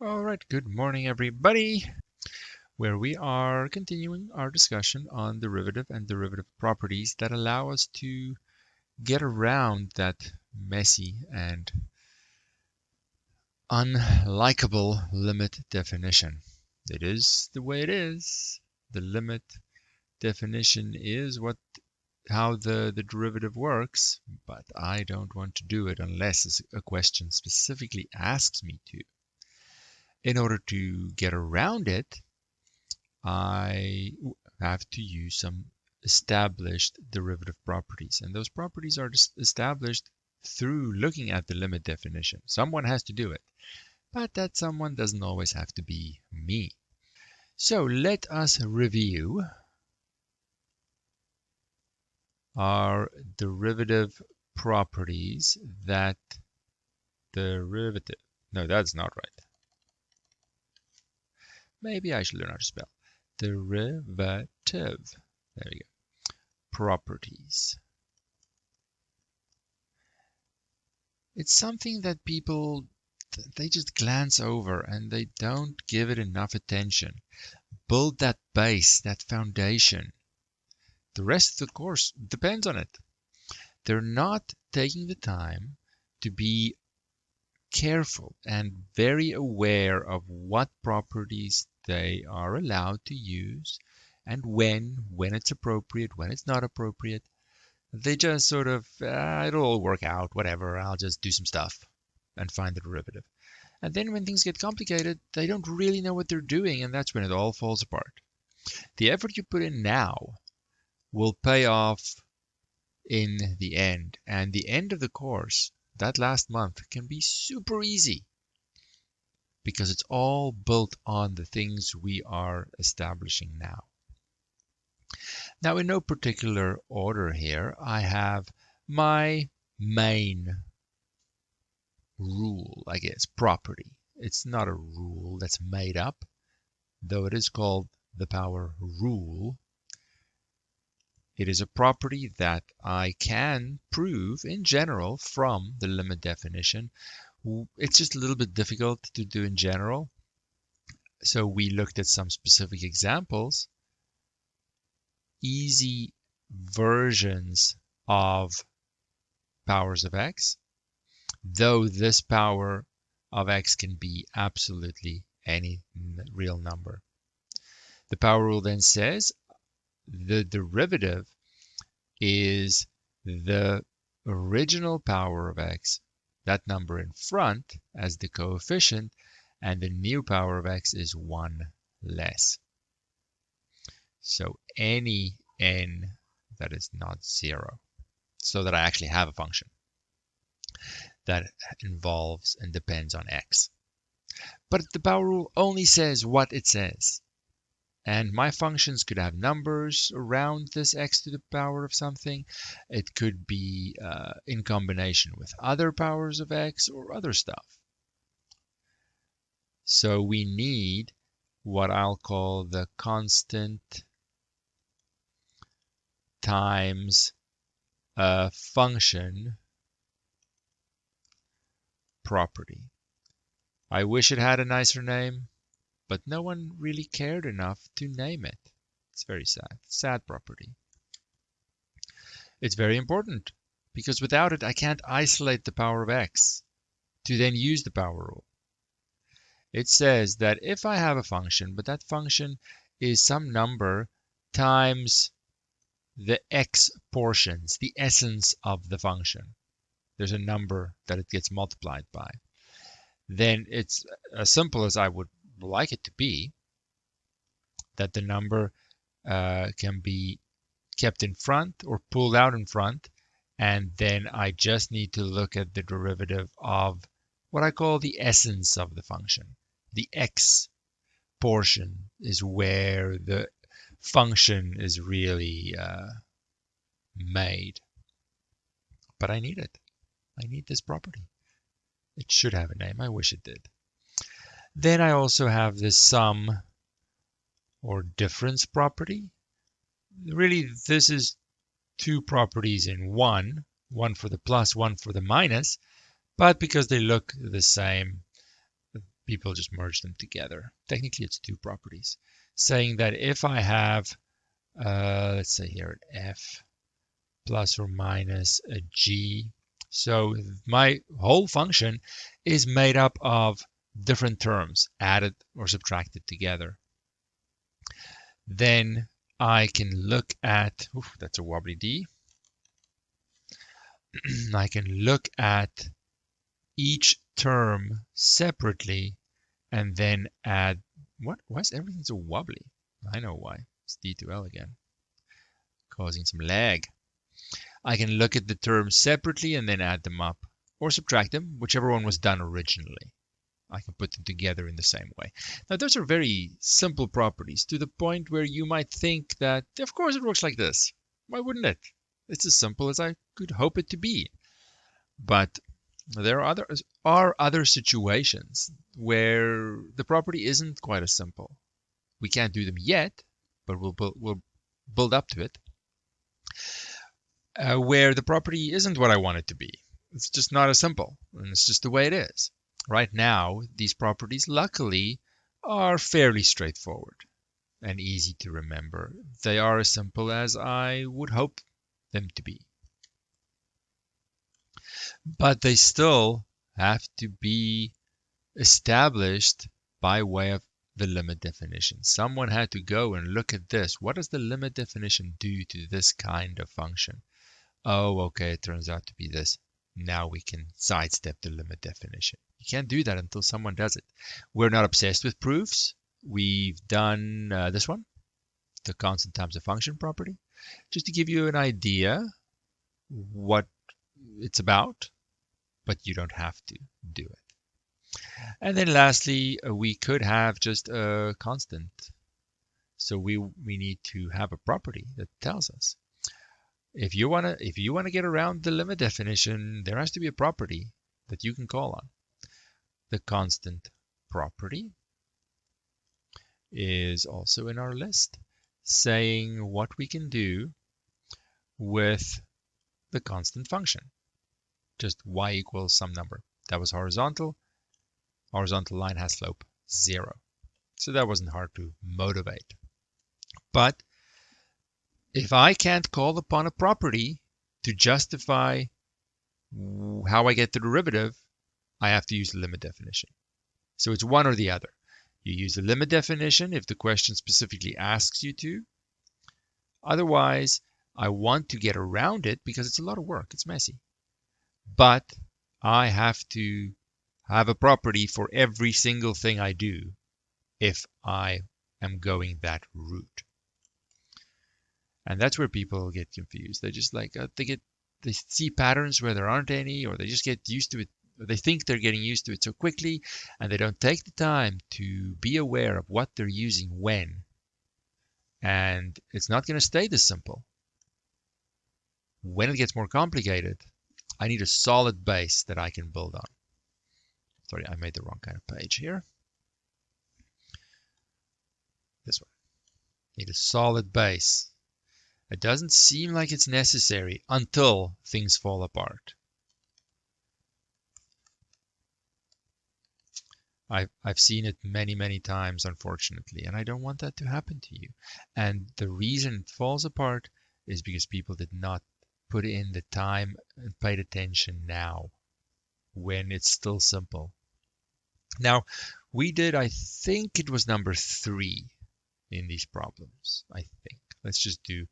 All right, good morning, everybody, where we are continuing our discussion on derivative and derivative properties that allow us to get around that messy and unlikable limit definition. It is the way it is. The limit definition is how the derivative works, but I don't want to do it unless a question specifically asks me to. In order to get around it, I have to use some established derivative properties. And those properties are established through looking at the limit definition. Someone has to do it, but that someone doesn't always have to be me. So let us review our derivative properties no, that's not right. Maybe I should learn how to spell. Derivative. There we go. Properties. It's something that people, they just glance over and they don't give it enough attention. Build that base, that foundation. The rest of the course depends on it. They're not taking the time to be careful and very aware of what properties they are allowed to use and when it's appropriate, when it's not appropriate. They just sort of, it'll all work out, whatever, I'll just do some stuff and find the derivative. And then when things get complicated, they don't really know what they're doing, and that's when it all falls apart. The effort you put in now will pay off in the end, and the end of the course, that last month, can be super easy because it's all built on the things we are establishing now. Now, in no particular order here, I have my main rule, I guess, property. It's not a rule that's made up, though it is called the power rule. It is a property that I can prove in general from the limit definition. It's just a little bit difficult to do in general. So we looked at some specific examples, easy versions of powers of x, though this power of x can be absolutely any real number. The power rule then says the derivative is the original power of x, that number in front as the coefficient, and the new power of x is 1 less. So any n that is not 0, so that I actually have a function that involves and depends on x. But the power rule only says what it says. And my functions could have numbers around this x to the power of something. It could be in combination with other powers of x or other stuff. So we need what I'll call the constant times a function property. I wish it had a nicer name, but no one really cared enough to name it. It's very sad. Sad property. It's very important because without it, I can't isolate the power of x to then use the power rule. It says that if I have a function, but that function is some number times the x portions, the essence of the function. There's a number that it gets multiplied by. Then it's as simple as I would like it to be, that the number can be kept in front or pulled out in front, and then I just need to look at the derivative of what I call the essence of the function. The x portion is where the function is really made. But I need it. I need this property. It should have a name. I wish it did. Then I also have this sum or difference property. Really, this is two properties in one for the plus, one for the minus, but because they look the same, people just merge them together. Technically, it's two properties, saying that if I have, let's say here, an f plus or minus a g, so my whole function is made up of different terms added or subtracted together. Then I can look at, oof, that's a wobbly D. I can look at each term separately and then add, why is everything so wobbly? I know why. It's D to L again, causing some lag. I can look at the terms separately and then add them up or subtract them, whichever one was done originally. I can put them together in the same way. Now, those are very simple properties to the point where you might think that, of course, it works like this. Why wouldn't it? It's as simple as I could hope it to be. But there are other situations where the property isn't quite as simple. We can't do them yet, but we'll build up to it, where the property isn't what I want it to be. It's just not as simple, and it's just the way it is. Right now, these properties, luckily, are fairly straightforward and easy to remember. They are as simple as I would hope them to be. But they still have to be established by way of the limit definition. Someone had to go and look at this. What does the limit definition do to this kind of function? Oh, okay, it turns out to be this. Now we can sidestep the limit definition. You can't do that until someone does it. We're not obsessed with proofs. We've done this one, the constant times a function property, just to give you an idea what it's about, but you don't have to do it. And then lastly, we could have just a constant. So we need to have a property that tells us. If you wanna get around the limit definition, there has to be a property that you can call on. The constant property is also in our list, saying what we can do with the constant function. Just y equals some number. That was horizontal. Horizontal line has slope 0. So that wasn't hard to motivate. But if I can't call upon a property to justify how I get the derivative, I have to use the limit definition. So it's one or the other. You use the limit definition if the question specifically asks you to. Otherwise, I want to get around it because it's a lot of work. It's messy. But I have to have a property for every single thing I do if I am going that route. And that's where people get confused. They just like, they see patterns where there aren't any, or they just get used to it. They think they're getting used to it so quickly, and they don't take the time to be aware of what they're using when. And it's not going to stay this simple. When it gets more complicated, I need a solid base that I can build on. Sorry, I made the wrong kind of page here. This one. Need a solid base. It doesn't seem like it's necessary until things fall apart. I've seen it many, many times, unfortunately, and I don't want that to happen to you. And the reason it falls apart is because people did not put in the time and paid attention now, when it's still simple. Now, we did, I think it was number 3 in these problems, I think. Let's just do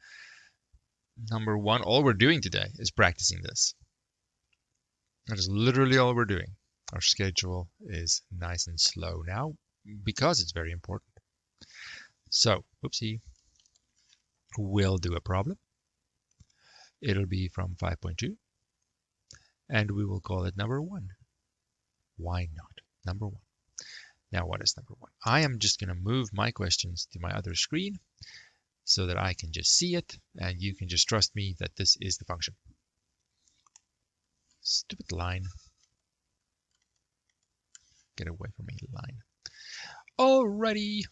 number 1. All we're doing today is practicing this. That is literally all we're doing. Our schedule is nice and slow now because it's very important. So, whoopsie, we'll do a problem. It'll be from 5.2, and we will call it number 1. Why not? Number 1. Now, what is number 1? I am just going to move my questions to my other screen so that I can just see it, and you can just trust me that this is the function. Stupid line. Get away from me, line. Alrighty.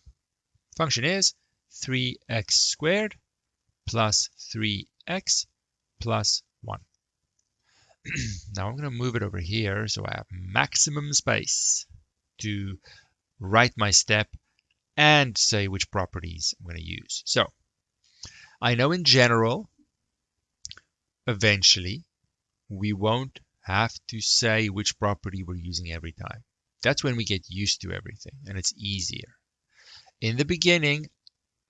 Function is 3x squared plus 3x plus 1. Now I'm going to move it over here so I have maximum space. to write my step and say which properties I'm going to use. So I know in general, eventually, we won't have to say which property we're using every time. That's when we get used to everything and it's easier. In the beginning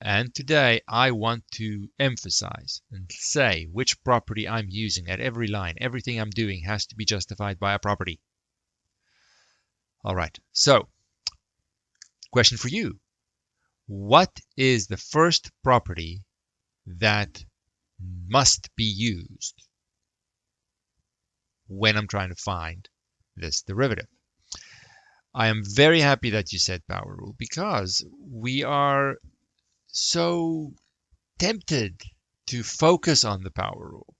and today, I want to emphasize and say which property I'm using at every line. Everything I'm doing has to be justified by a property. All right, so question for you. What is the first property that must be used when I'm trying to find this derivative? I am very happy that you said power rule because we are so tempted to focus on the power rule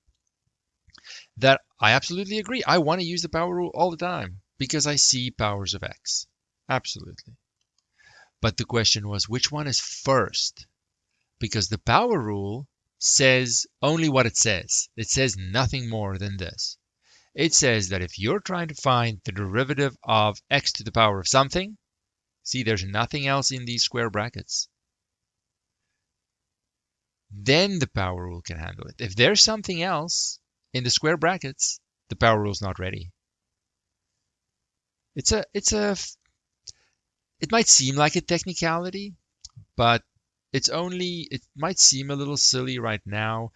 that I absolutely agree. I want to use the power rule all the time because I see powers of x. Absolutely. But the question was, which one is first? Because the power rule says only what it says. It says nothing more than this. It says that if you're trying to find the derivative of x to the power of something, see, there's nothing else in these square brackets, then the power rule can handle it. If there's something else in the square brackets, the power rule is not ready. It might seem like a technicality, but it might seem a little silly right now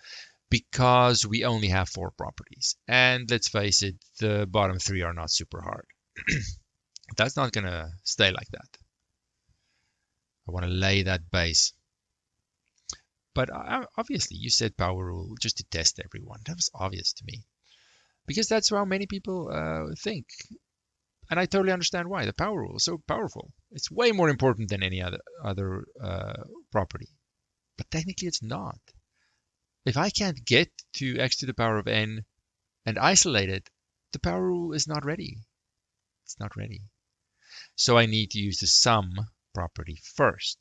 because we only have 4 properties. And let's face it, the bottom 3 are not super hard. That's not going to stay like that. I want to lay that base. But obviously, you said power rule just to test everyone. That was obvious to me. Because that's how many people think. And I totally understand why. The power rule is so powerful. It's way more important than any other property. But technically, it's not. If I can't get to x to the power of n and isolate it, the power rule is not ready. It's not ready. So I need to use the sum property first,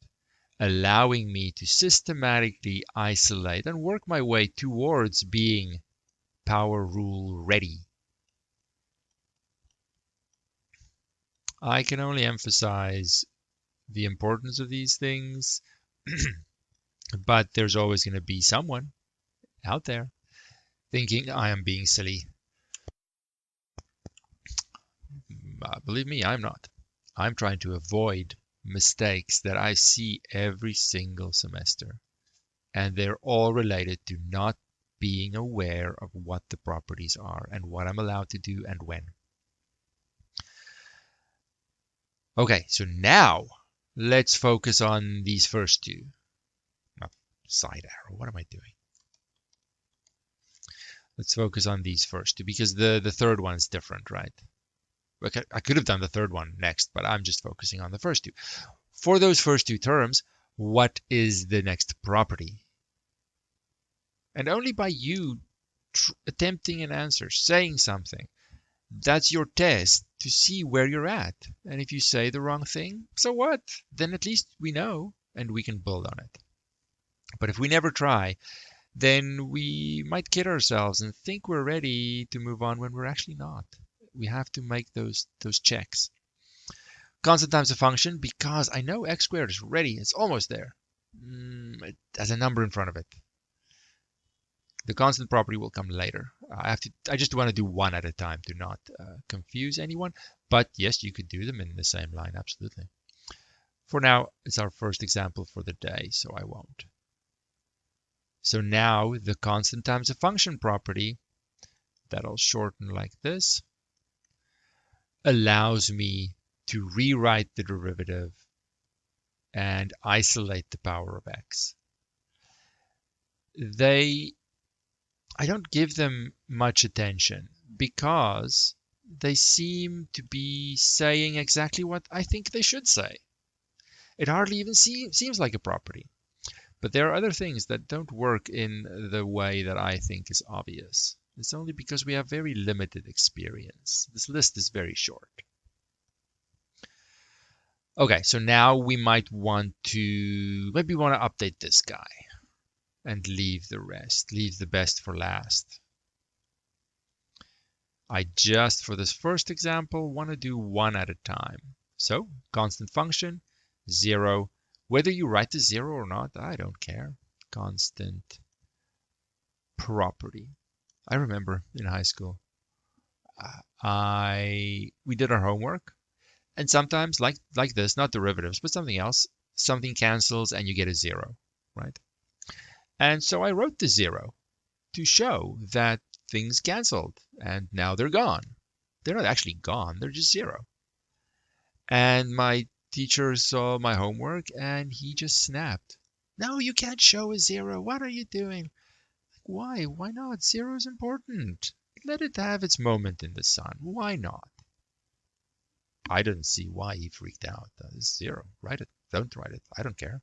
allowing me to systematically isolate and work my way towards being power rule ready. I can only emphasize the importance of these things, but there's always going to be someone out there thinking I am being silly. Believe me, I'm not. I'm trying to avoid mistakes that I see every single semester, and they're all related to not being aware of what the properties are and what I'm allowed to do and when. Okay, so now let's focus on these first two. Not side arrow, what am I doing? Let's focus on these first two because the third one is different, right? Okay, I could have done the third one next, but I'm just focusing on the first two. For those first two terms, what is the next property? And only by you attempting an answer, saying something, that's your test to see where you're at. And if you say the wrong thing, so what? Then at least we know and we can build on it. But if we never try, then we might kid ourselves and think we're ready to move on when we're actually not. We have to make those checks. Constant times a function because I know x squared is ready. It's almost there. It has a number in front of it. The constant property will come later. I just want to do one at a time to not confuse anyone. But yes, you could do them in the same line, absolutely. For now, it's our first example for the day, so I won't. So now the constant times a function property, that'll shorten like this, allows me to rewrite the derivative and isolate the power of x. I don't give them much attention because they seem to be saying exactly what I think they should say. It hardly even seems like a property. But there are other things that don't work in the way that I think is obvious. It's only because we have very limited experience. This list is very short. Okay, so now we might want to update this guy and leave the rest, leave the best for last. I just, for this first example, want to do one at a time. So constant function, 0. Whether you write the 0 or not, I don't care. Constant property. I remember in high school, we did our homework, and sometimes like this, not derivatives, but something else, something cancels and you get a 0, right? And so I wrote the 0 to show that things canceled and now they're gone. They're not actually gone, they're just 0. And my teacher saw my homework and he just snapped. No, you can't show a 0. What are you doing? Why? Why not? 0 is important. Let it have its moment in the sun. Why not? I didn't see why he freaked out. It's 0. Write it. Don't write it. I don't care.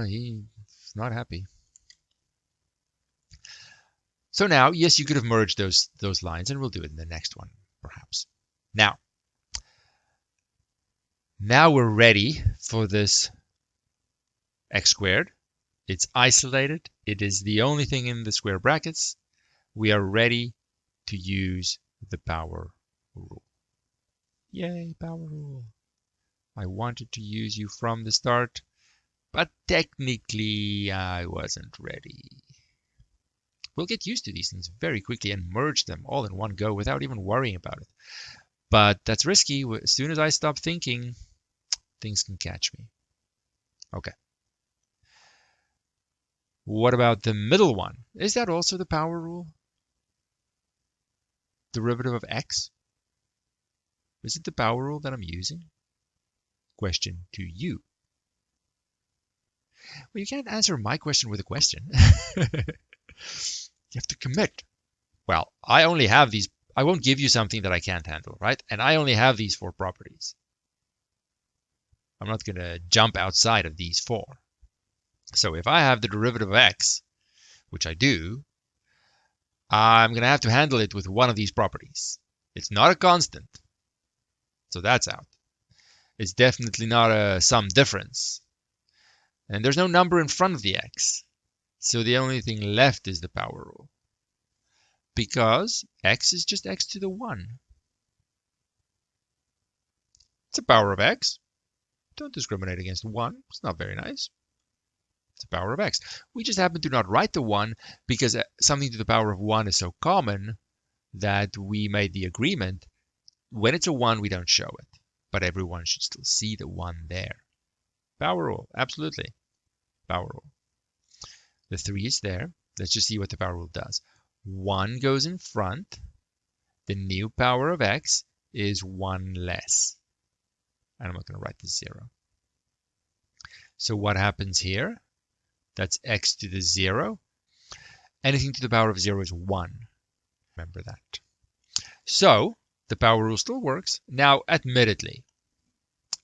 He's not happy. So now, yes, you could have merged those lines, and we'll do it in the next one, perhaps. Now we're ready for this x squared. It's isolated. It is the only thing in the square brackets. We are ready to use the power rule. Yay, power rule. I wanted to use you from the start, but technically I wasn't ready. We'll get used to these things very quickly and merge them all in one go without even worrying about it. But that's risky. As soon as I stop thinking, things can catch me. Okay. What about the middle one? Is that also the power rule? Derivative of x? Is it the power rule that I'm using? Question to you. Well, you can't answer my question with a question. You have to commit. Well, I only have these. I won't give you something that I can't handle, right? And I only have these 4 properties. I'm not going to jump outside of these 4. So if I have the derivative of x, which I do, I'm going to have to handle it with one of these properties. It's not a constant, so that's out. It's definitely not a sum difference. And there's no number in front of the x, so the only thing left is the power rule. Because x is just x to the 1. It's a power of x. Don't discriminate against 1. It's not very nice. It's the power of x. We just happen to not write the 1 because something to the power of 1 is so common that we made the agreement. When it's a 1, we don't show it. But everyone should still see the 1 there. Power rule. Absolutely. Power rule. The 3 is there. Let's just see what the power rule does. 1 goes in front. The new power of x is 1 less. And I'm not going to write the 0. So what happens here? That's x to the 0. Anything to the power of 0 is 1. Remember that. So the power rule still works. Now, admittedly,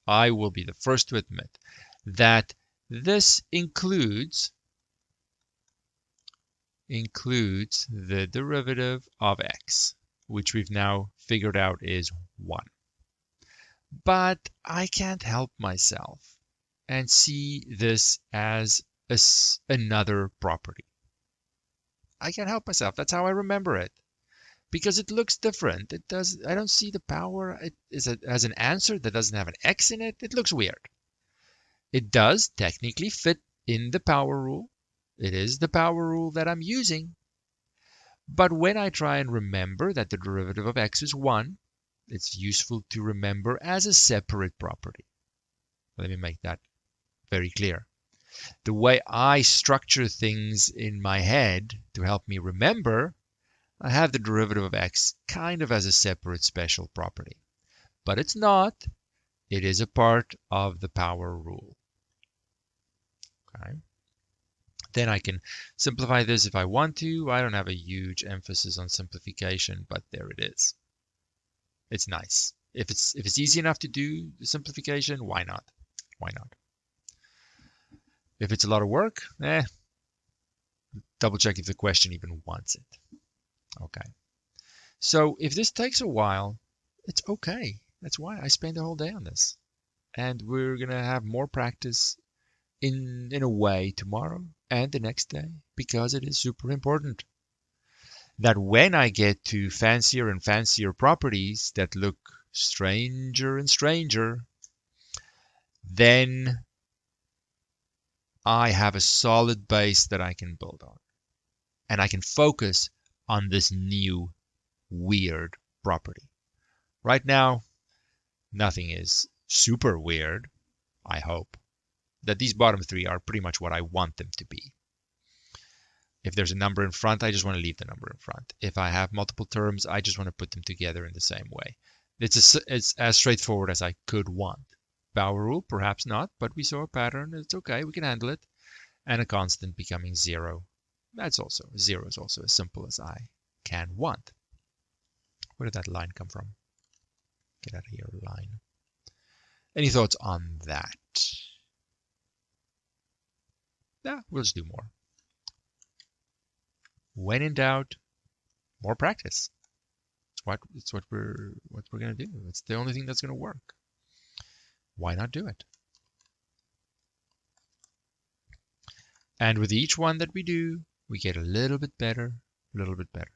I will be the first to admit that this includes the derivative of x, which we've now figured out is 1. But I can't help myself and see this as another property. I can't help myself. That's how I remember it. Because it looks different. I don't see the power. It has an answer that doesn't have an x in it. It looks weird. It does technically fit in the power rule. It is the power rule that I'm using. But when I try and remember that the derivative of x is 1, it's useful to remember as a separate property. Let me make that very clear. The way I structure things in my head to help me remember, I have the derivative of x kind of as a separate special property. But it's not. It is a part of the power rule. Okay. Then I can simplify this if I want to. I don't have a huge emphasis on simplification, but there it is. It's nice. If it's easy enough to do the simplification, why not? Why not? If it's a lot of work, double check if the question even wants it. Okay. So if this takes a while, it's okay. That's why I spent the whole day on this. And we're going to have more practice in a way tomorrow and the next day, because it is super important that when I get to fancier and fancier properties that look stranger and stranger, then I have a solid base that I can build on. And I can focus on this new weird property. Right now, nothing is super weird, I hope. That these bottom three are pretty much what I want them to be. If there's a number in front, I just want to leave the number in front. If I have multiple terms, I just want to put them together in the same way. It's as straightforward as I could want. Power rule, perhaps not, but we saw a pattern. It's okay, we can handle it. And a constant becoming 0. That's also, 0 is also as simple as I can want. Where did that line come from? Get out of here, line. Any thoughts on that? Yeah, we'll just do more. When in doubt, more practice. It's what we're gonna do. It's the only thing that's gonna work. Why not do it? And with each one that we do, we get a little bit better, a little bit better.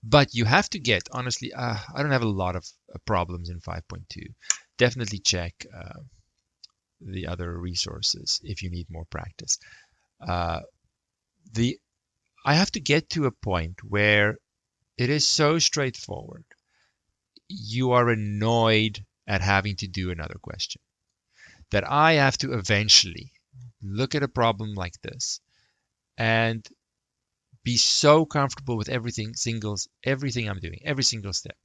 But you have to get, honestly, I don't have a lot of problems in 5.2. Definitely check the other resources if you need more practice. I have to get to a point where it is so straightforward. You are annoyed at having to do another question. That I have to eventually look at a problem like this and be so comfortable with everything I'm doing, every single step,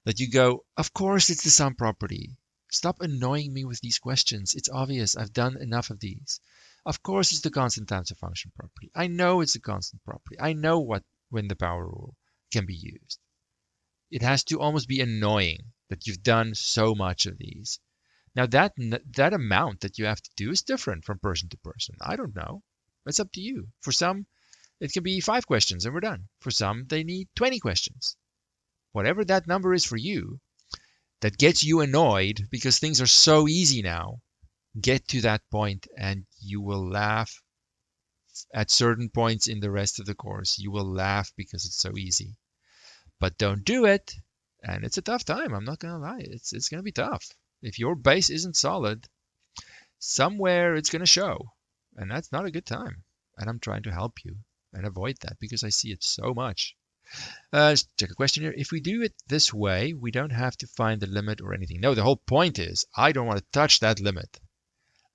that you go, of course it's the sum property. Stop annoying me with these questions. It's obvious. I've done enough of these. Of course it's the constant times a function property. I know it's a constant property. I know when the power rule can be used. It has to almost be annoying that you've done so much of these. Now that amount that you have to do is different from person to person. I don't know. It's up to you. For some, it can be 5 questions and we're done. For some, they need 20 questions. Whatever that number is for you, that gets you annoyed because things are so easy now, get to that point and you will laugh at certain points in the rest of the course. You will laugh because it's so easy. But don't do it, and it's a tough time. I'm not going to lie. It's going to be tough. If your base isn't solid, somewhere it's going to show, and that's not a good time. And I'm trying to help you and avoid that because I see it so much. Check a question here. If we do it this way, we don't have to find the limit or anything. No, the whole point is I don't want to touch that limit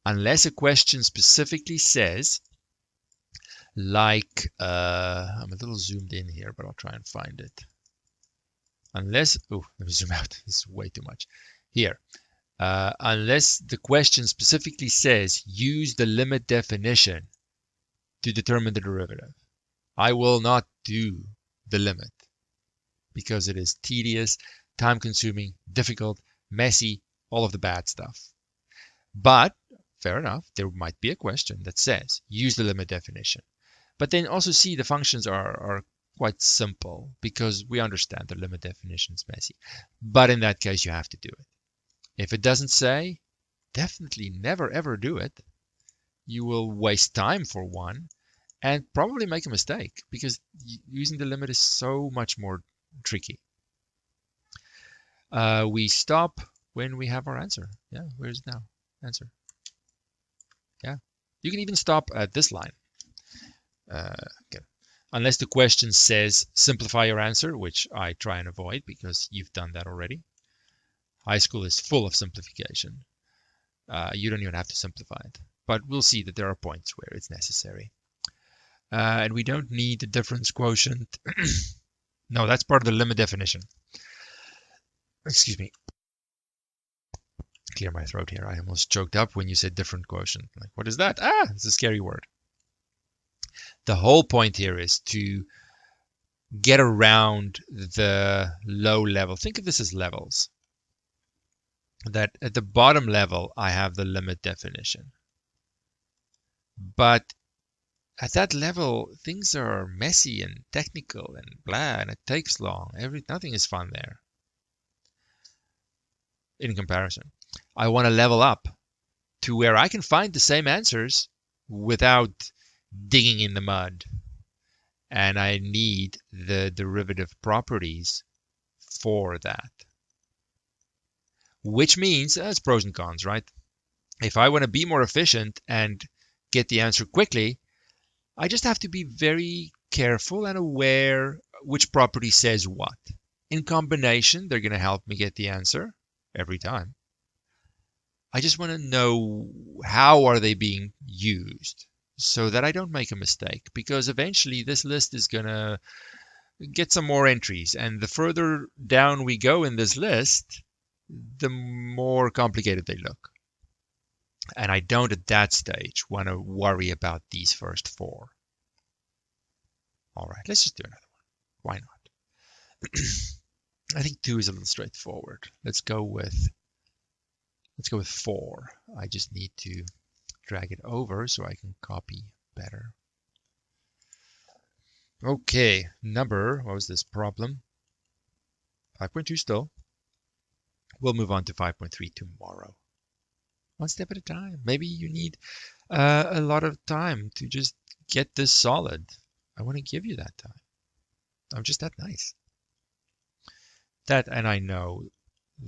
unless a question specifically says, like, I'm a little zoomed in here, but I'll try and find it. Unless, let me zoom out. This is way too much. Here, unless the question specifically says use the limit definition to determine the derivative, I will not do the limit because it is tedious, time-consuming, difficult, messy, all of the bad stuff. But fair enough, there might be a question that says use the limit definition. But then also see the functions are quite simple because we understand the limit definition is messy. But in that case, you have to do it. If it doesn't say, definitely never ever do it. You will waste time for one and probably make a mistake because using the limit is so much more tricky. We stop when we have our answer. Yeah, where's it now? Answer. Yeah, you can even stop at this line. Okay. Unless the question says simplify your answer, which I try and avoid because you've done that already. High school is full of simplification. You don't even have to simplify it. But we'll see that there are points where it's necessary. And we don't need the difference quotient. No, that's part of the limit definition. Excuse me. Clear my throat here. I almost choked up when you said different quotient. Like, what is that? Ah, it's a scary word. The whole point here is to get around the low level. Think of this as levels. That at the bottom level, I have the limit definition. But at that level, things are messy and technical and blah, and it takes long. Nothing is fun there. In comparison, I want to level up to where I can find the same answers without digging in the mud. And I need the derivative properties for that. which means it's pros and cons, right? If I want to be more efficient and get the answer quickly, I just have to be very careful and aware which property says what. In combination, they're going to help me get the answer every time. I just want to know how are they being used so that I don't make a mistake, because eventually this list is going to get some more entries, and the further down we go in this list, the more complicated they look. And I don't at that stage want to worry about these first four. All right, let's just do another one. Why not? I think 2 is a little straightforward. Let's go with 4. I just need to drag it over so I can copy better. Okay, number, what was this problem? 5.2 still. We'll move on to 5.3 tomorrow. One step at a time. Maybe you need a lot of time to just get this solid. I want to give you that time. I'm just that nice. That, and I know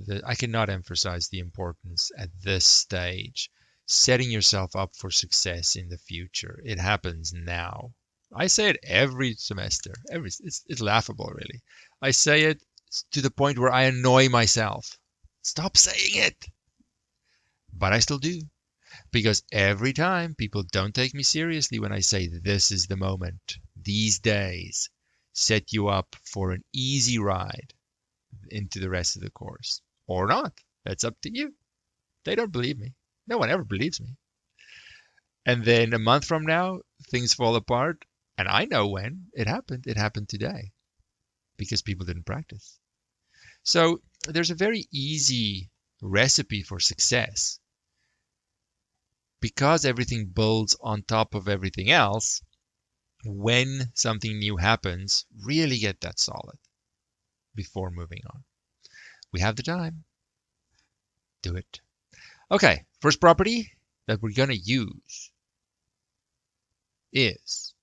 that I cannot emphasize the importance at this stage, setting yourself up for success in the future. It happens now. I say it every semester. It's laughable, really. I say it to the point where I annoy myself. Stop saying it. But I still do. Because every time people don't take me seriously when I say this is the moment, these days set you up for an easy ride into the rest of the course. Or not. That's up to you. They don't believe me. No one ever believes me. And then a month from now, things fall apart. And I know when it happened. It happened today. Because people didn't practice. So there's a very easy recipe for success. Because everything builds on top of everything else, when something new happens, really get that solid before moving on. We have the time. Do it. Okay, first property that we're going to use is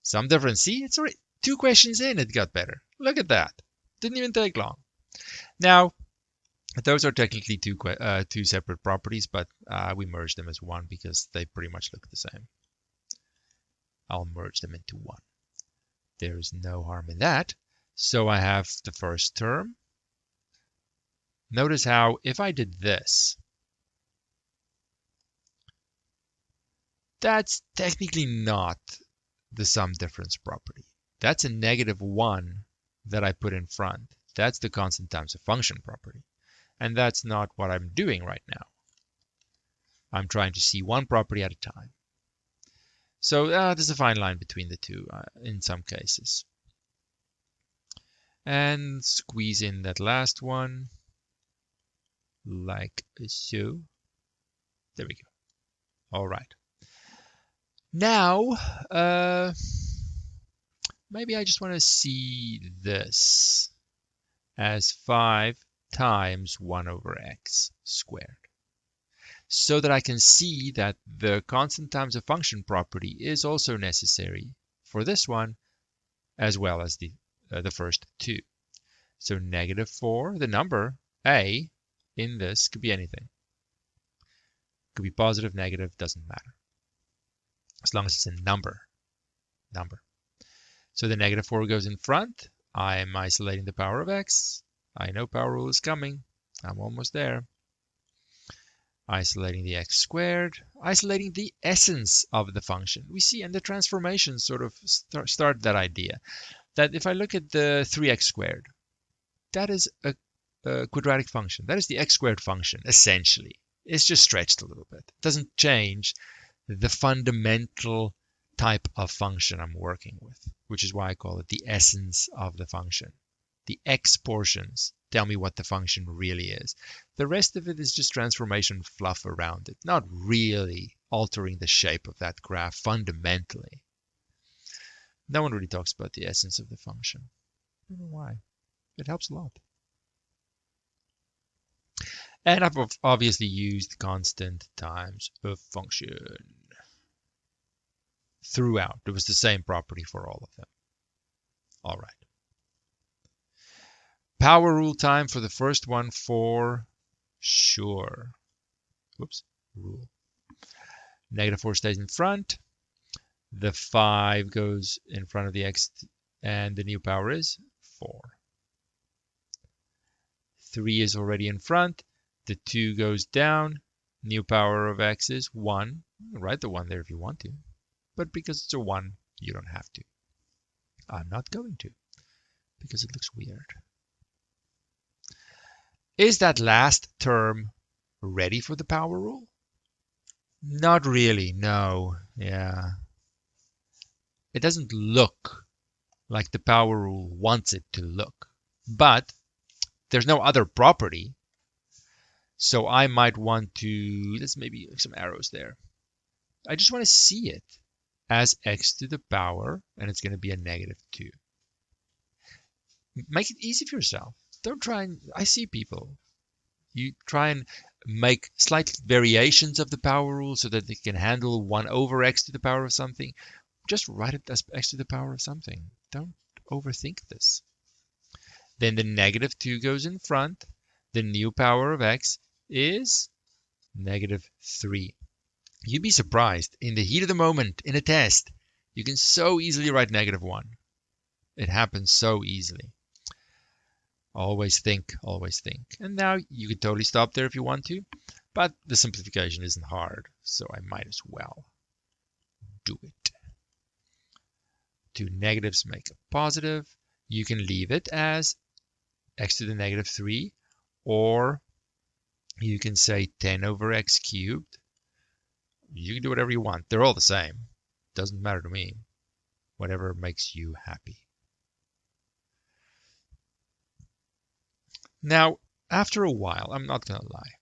sum difference. See, it's already 2 questions in, it got better. Look at that. Didn't even take long. Now, those are technically 2 separate properties, but we merged them as one because they pretty much look the same. I'll merge them into one. There's no harm in that. So I have the first term. Notice how if I did this, that's technically not the sum difference property. That's a -1 that I put in front. That's the constant times a function property. And that's not what I'm doing right now. I'm trying to see one property at a time. So there's a fine line between the two in some cases. And squeeze in that last one like so. There we go. All right. Now, maybe I just want to see this as 5 times 1 over x squared, so that I can see that the constant times a function property is also necessary for this one as well as the first 2. So -4, the number a in this could be anything. Could be positive, negative, doesn't matter. As long as it's a number. So the -4 goes in front. I'm isolating the power of x. I know power rule is coming. I'm almost there. Isolating the x squared. Isolating the essence of the function. We see, and the transformations sort of start that idea. That if I look at the 3x squared, that is a quadratic function. That is the x squared function, essentially. It's just stretched a little bit. It doesn't change the fundamental type of function I'm working with, which is why I call it the essence of the function. The x portions tell me what the function really is. The rest of it is just transformation fluff around it, not really altering the shape of that graph fundamentally. No one really talks about the essence of the function. I don't know why. It helps a lot. And I've obviously used constant times a function throughout. It was the same property for all of them. All right. power rule time for the first one for sure. Whoops, rule. -4 stays in front. The 5 goes in front of the x, and the new power is 4. 3 is already in front. The 2 goes down. New power of x is 1. Write the 1 there if you want to. But because it's a 1, you don't have to. I'm not going to, because it looks weird. Is that last term ready for the power rule? Not really, no. Yeah. It doesn't look like the power rule wants it to look. But there's no other property. So I might want to, let's maybe some arrows there. I just want to see it as x to the power, and it's going to be a -2. Make it easy for yourself. Don't try and, I see people. You try and make slight variations of the power rule so that they can handle 1 over x to the power of something. Just write it as x to the power of something. Don't overthink this. Then the -2 goes in front. The new power of x is -3. You'd be surprised. In the heat of the moment, in a test, you can so easily write -1. It happens so easily. Always think, always think. And now you can totally stop there if you want to, but the simplification isn't hard, so I might as well do it. 2 negatives make a positive. You can leave it as x to the -3, or you can say 10 over x cubed. You can do whatever you want. They're all the same. Doesn't matter to me. Whatever makes you happy. Now, after a while, I'm not going to lie.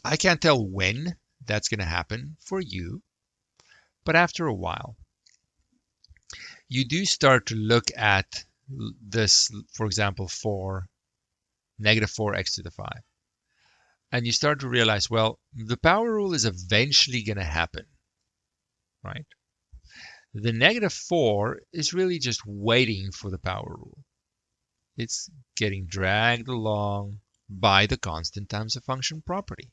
I can't tell when that's going to happen for you, but after a while, you do start to look at this, for example, for -4x to the 5. And you start to realize, well, the power rule is eventually going to happen, right? The -4 is really just waiting for the power rule. It's getting dragged along by the constant times a function property.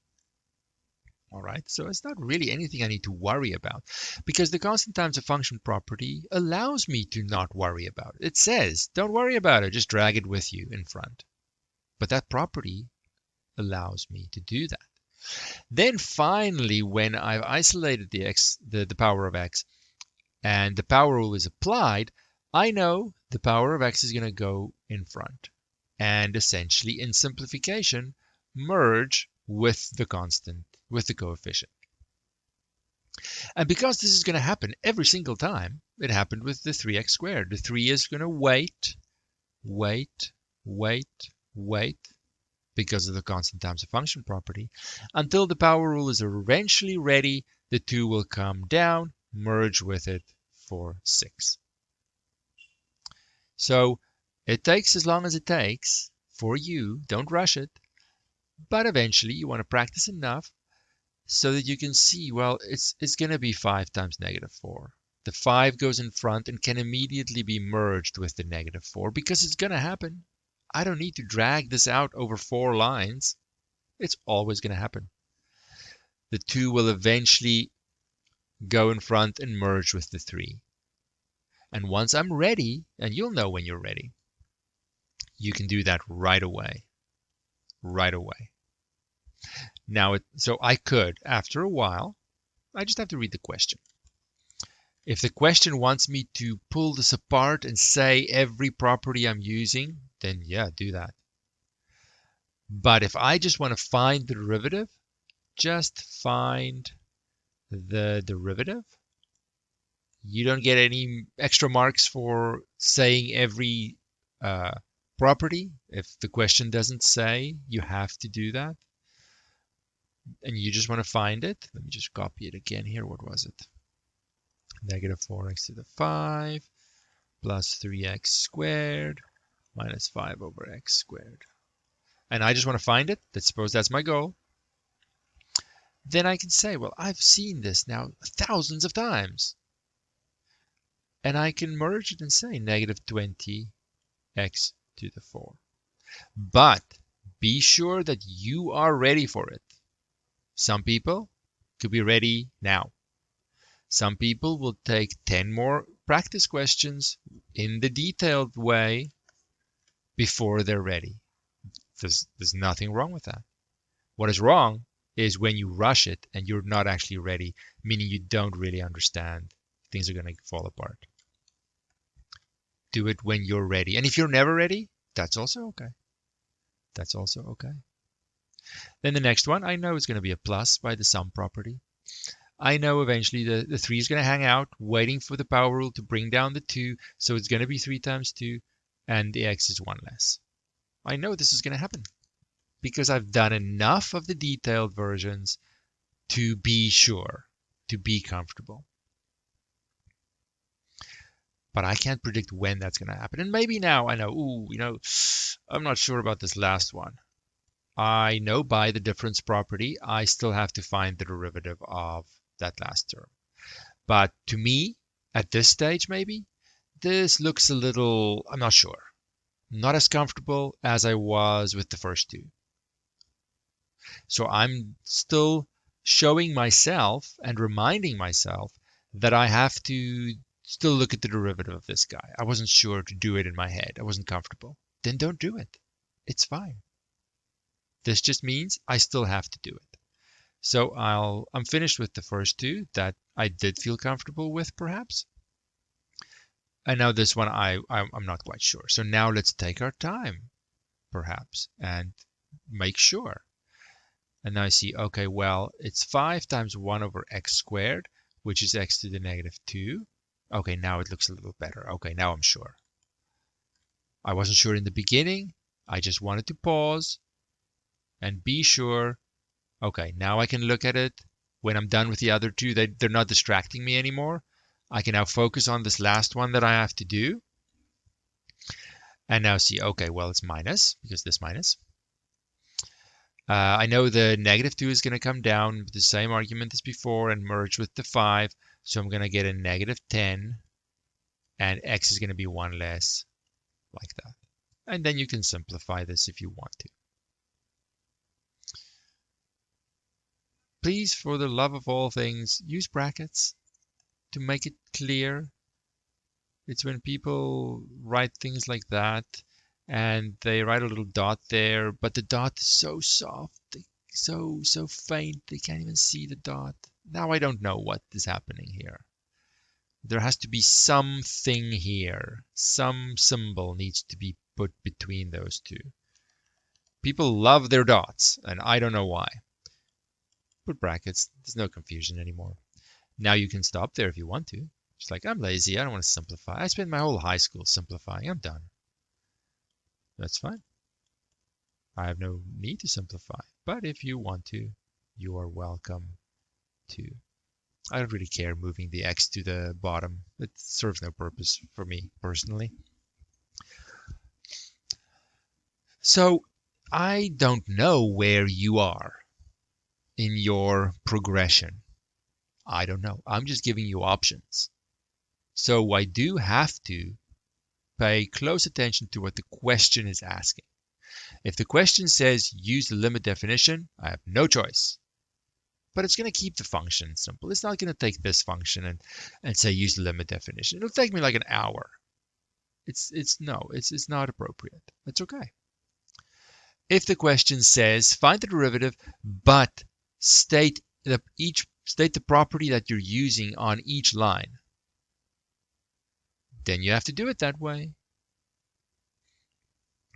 All right, so it's not really anything I need to worry about, because the constant times a function property allows me to not worry about it. It says, don't worry about it, just drag it with you in front. But that property allows me to do that. Then finally, when I've isolated the power of x, and the power rule is applied, I know the power of x is going to go in front and essentially, in simplification, merge with the constant, with the coefficient. And because this is going to happen every single time, it happened with the 3x squared. The 3 is going to wait, because of the constant times a function property, until the power rule is eventually ready. The 2 will come down, merge with it for 6. So it takes as long as it takes for you. Don't rush it. But eventually you want to practice enough so that you can see, well, it's going to be 5 times -4. The 5 goes in front and can immediately be merged with the -4 because it's going to happen. I don't need to drag this out over 4 lines. It's always going to happen. The 2 will eventually go in front and merge with the 3. And once I'm ready, and you'll know when you're ready, you can do that right away. Right away. Now, so I could, after a while, I just have to read the question. If the question wants me to pull this apart and say every property I'm using, then yeah, do that. But if I just want to find the derivative, just find the derivative. You don't get any extra marks for saying every property. If the question doesn't say, you have to do that. And you just want to find it. Let me just copy it again here. What was it? -4x to the 5 plus 3x squared minus 5 over x squared. And I just want to find it. Let's suppose that's my goal. Then I can say, well, I've seen this now thousands of times. And I can merge it and say -20x to the 4. But be sure that you are ready for it. Some people could be ready now. Some people will take 10 more practice questions in the detailed way before they're ready. There's nothing wrong with that. What is wrong is when you rush it and you're not actually ready, meaning you don't really understand. Things are going to fall apart. Do it when you're ready. And if you're never ready, that's also okay. That's also okay. Then the next one, I know it's going to be a plus by the sum property. I know eventually the 3 is going to hang out, waiting for the power rule to bring down the 2. So it's going to be 3 times 2, and the x is 1 less. I know this is going to happen because I've done enough of the detailed versions to be sure, to be comfortable. But I can't predict when that's going to happen. And maybe now I know, I'm not sure about this last one. I know by the difference property, I still have to find the derivative of that last term. But to me, at this stage maybe, this looks a little, I'm not sure. Not as comfortable as I was with the first 2. So I'm still showing myself and reminding myself that I have to still look at the derivative of this guy. I wasn't sure to do it in my head. I wasn't comfortable. Then don't do it. It's fine. This just means I still have to do it. So I'm finished with the first 2 that I did feel comfortable with, perhaps. And now this one I'm not quite sure. So now let's take our time, perhaps, and make sure. And now I see, okay, well, it's 5 times 1 over x squared, which is x to the negative 2. Okay, now it looks a little better. Okay, now I'm sure. I wasn't sure in the beginning. I just wanted to pause and be sure. Okay, now I can look at it. When I'm done with the other 2, they're not distracting me anymore. I can now focus on this last one that I have to do. And now see, okay, well, it's minus, because this minus. I know the negative 2 is going to come down with the same argument as before and merge with the 5. So I'm going to get a negative 10. And x is going to be 1 less, like that. And then you can simplify this if you want to. Please, for the love of all things, use brackets to make it clear. It's when people write things like that and they write a little dot there, but the dot is so soft, so faint, they can't even see the dot. Now I don't know what is happening here. There has to be something here. Some symbol needs to be put between those 2. People love their dots, and I don't know why. Put brackets. There's no confusion anymore. Now you can stop there if you want to. Just like, I'm lazy. I don't want to simplify. I spent my whole high school simplifying. I'm done. That's fine. I have no need to simplify. But if you want to, you are welcome to. I don't really care moving the x to the bottom. It serves no purpose for me personally. So I don't know where you are in your progression. I don't know. I'm just giving you options. So I do have to pay close attention to what the question is asking. If the question says use the limit definition, I have no choice. But it's going to keep the function simple. It's not going to take this function and say use the limit definition. It'll take me like an hour. It's not appropriate. It's okay. If the question says find the derivative, but state the property that you're using on each line, then you have to do it that way.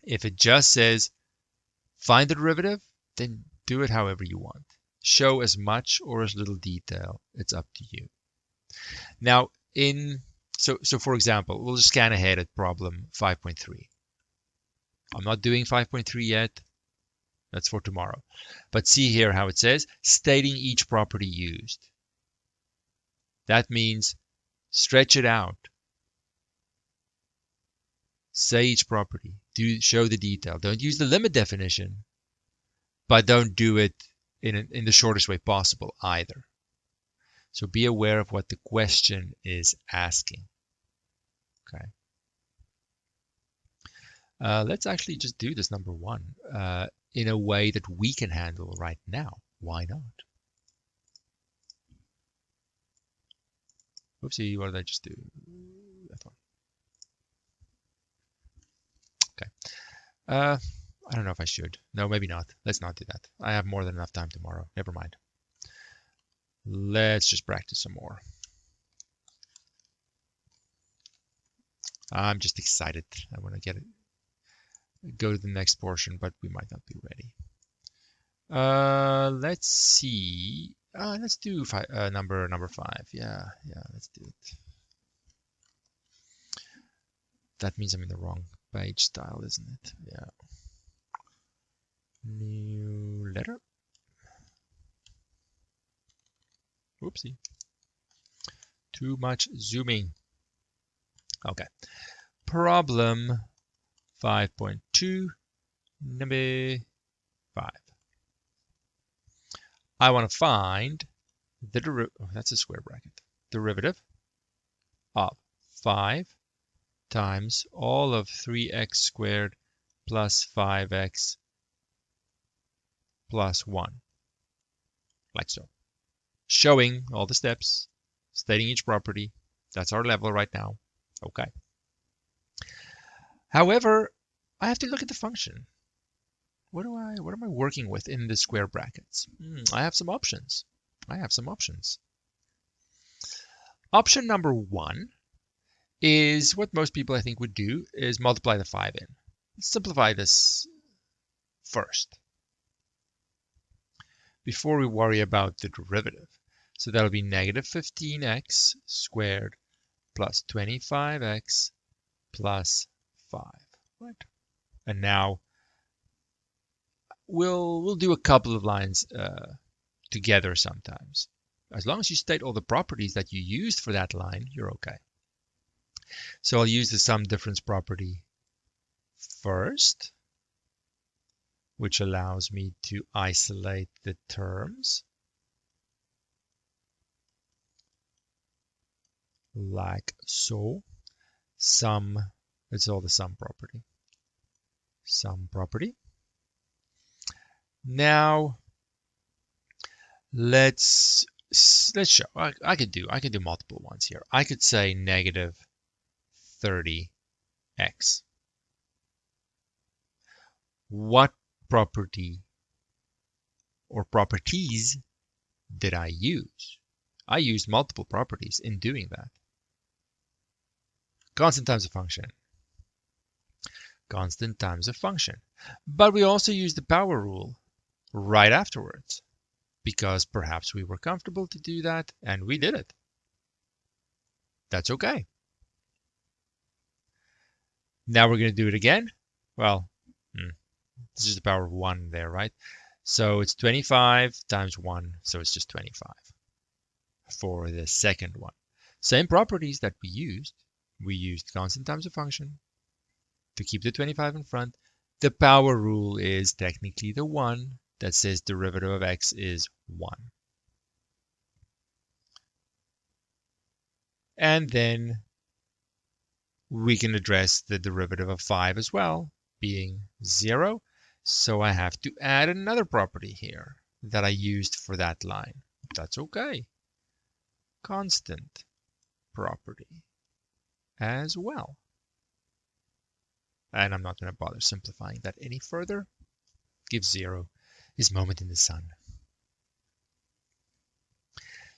If it just says find the derivative, then do it however you want. Show as much or as little detail. It's up to you. Now, so for example, we'll just scan ahead at problem 5.3. I'm not doing 5.3 yet. That's for tomorrow. But see here how it says, stating each property used. That means stretch it out. Say each property. Show the detail. Don't use the limit definition, but don't do it in the shortest way possible either. So be aware of what the question is asking. Okay. Let's actually just do this number 1 in a way that we can handle right now. Why not? Oopsie, what did I just do? That one. Okay. I don't know if I should. No, maybe not. Let's not do that. I have more than enough time tomorrow. Never mind. Let's just practice some more. I'm just excited. I want to get it. Go to the next portion, but we might not be ready. Let's see. Let's do number 5. Yeah, let's do it. That means I'm in the wrong page style, isn't it? Yeah. New letter. Oopsie. Too much zooming. Okay. Problem 5.2, number 5. I want to find the derivative. Oh, that's a square bracket. Derivative of 5 times all of 3x squared plus 5x plus 1. Like so. Showing all the steps, stating each property. That's our level right now. Okay. However, I have to look at the function. What am I working with in the square brackets? I have some options. Option number 1 is what most people I think would do, is multiply the 5 in. Let's simplify this first before we worry about the derivative. So that'll be negative 15x squared plus 25x plus 5. Right? And now we'll do a couple of lines together sometimes. As long as you state all the properties that you used for that line, you're okay. So I'll use the sum difference property first, which allows me to isolate the terms like so. Sum, it's all the sum property. Sum property. Now let's show. I could do multiple ones here. I could say negative 30x. What property or properties did I use? I used multiple properties in doing that. Constant times a function. Constant times a function. But we also used the power rule right afterwards, because perhaps we were comfortable to do that and we did it. That's okay. Now we're going to do it again. Well, this is the power of 1 there, right? So it's 25 times 1, so it's just 25 for the second one. Same properties that we used. We used constant times a function to keep the 25 in front. The power rule is technically the one that says derivative of x is 1. And then we can address the derivative of 5 as well, being 0. So I have to add another property here that I used for that line. That's okay. Constant property as well. And I'm not going to bother simplifying that any further. Give 0 his moment in the sun.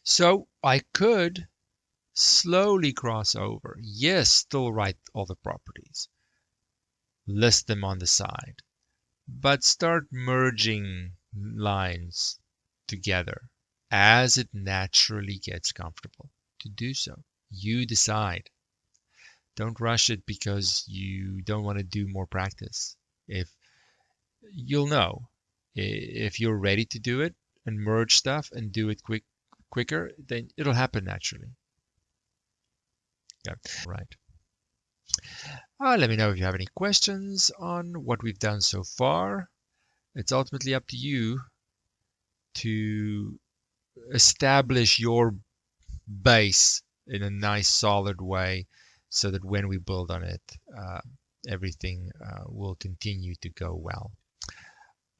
So I could slowly cross over. Yes, still write all the properties. List them on the side. But start merging lines together as it naturally gets comfortable to do so. You decide. Don't rush it because you don't want to do more practice. If you'll know if you're ready to do it and merge stuff and do it quicker, then it'll happen naturally. Yeah, right. Let me know if you have any questions on what we've done so far. It's ultimately up to you to establish your base in a nice solid way so that when we build on it, everything will continue to go well.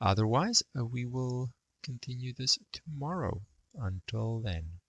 Otherwise, we will continue this tomorrow. Until then.